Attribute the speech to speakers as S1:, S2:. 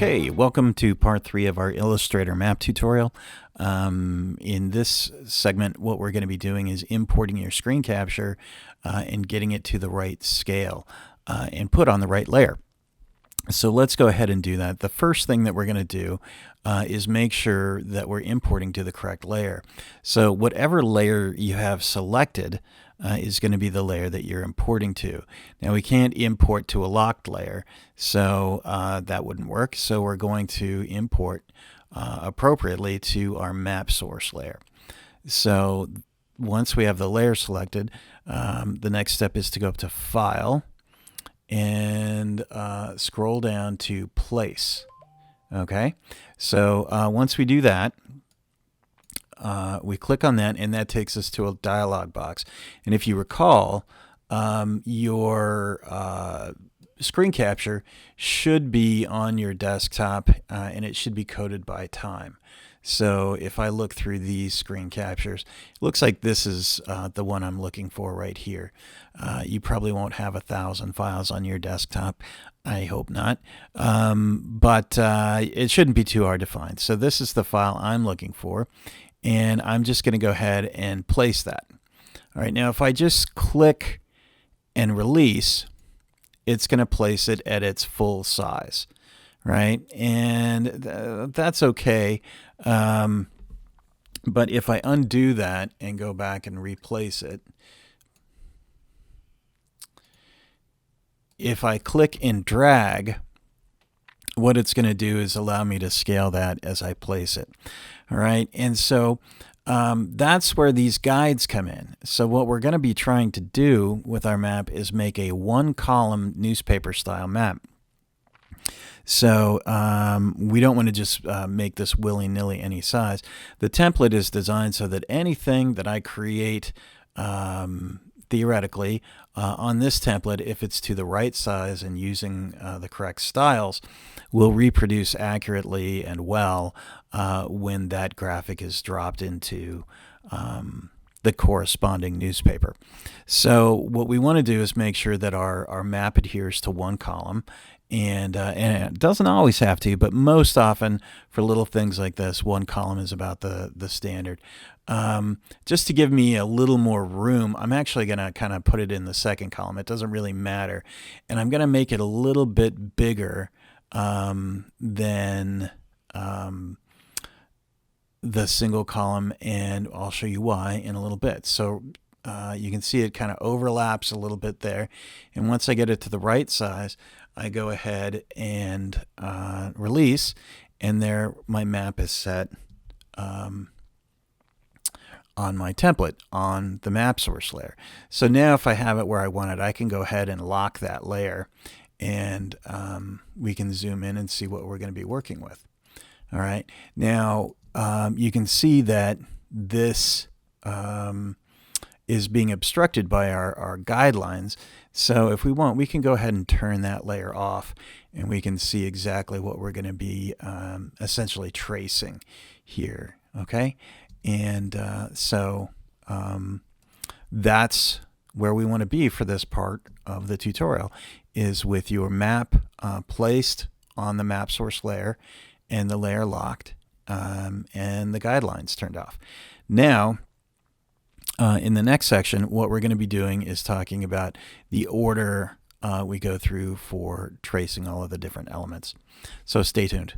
S1: Okay, welcome to part 3 of our Illustrator map tutorial. In this segment, what we're going to be doing is importing your screen capture and getting it to the right scale and put on the right layer. So let's go ahead and do that. The first thing that we're going to do is make sure that we're importing to the correct layer. So whatever layer you have selected is going to be the layer that you're importing to. Now we can't import to a locked layer, so that wouldn't work. So we're going to import appropriately to our map source layer. So once we have the layer selected, the next step is to go up to File and scroll down to Place. Okay, so once we do that, we click on that, and that takes us to a dialog box. And if you recall, your screen capture should be on your desktop, and it should be coded by time. So if I look through these screen captures, it looks like this is the one I'm looking for right here. You probably won't have 1,000 files on your desktop. I hope not. But it shouldn't be too hard to find. So this is the file I'm looking for, and I'm just going to go ahead and place that. All right, now if I just click and release, it's going to place it at its full size, right? And that's okay. But if I undo that and go back and replace it, if I click and drag, what it's going to do is allow me to scale that as I place it. All right, and so that's where these guides come in. So what we're going to be trying to do with our map is make a one-column newspaper style map. So we don't want to just make this willy-nilly any size. The template is designed so that anything that I create theoretically on this template, if it's to the right size and using the correct styles, will reproduce accurately and well when that graphic is dropped into the corresponding newspaper. So what we want to do is make sure that our map adheres to one column, and it doesn't always have to, but most often for little things like this, one column is about the standard. Just to give me a little more room, I'm actually going to kind of put it in the second column. It doesn't really matter. And I'm going to make it a little bit bigger than the single column, and I'll show you why in a little bit. So you can see it kind of overlaps a little bit there. And once I get it to the right size, I go ahead and release, and there my map is set on my template on the map source layer. So now if I have it where I want it, I can go ahead and lock that layer, and we can zoom in and see what we're going to be working with. All right, now you can see that this is being obstructed by our guidelines. So if we want, we can go ahead and turn that layer off, and we can see exactly what we're going to be essentially tracing here. Okay, and so that's where we want to be for this part of the tutorial, is with your map placed on the map source layer and the layer locked and the guidelines turned off. Now in the next section, what we're going to be doing is talking about the order we go through for tracing all of the different elements. So stay tuned.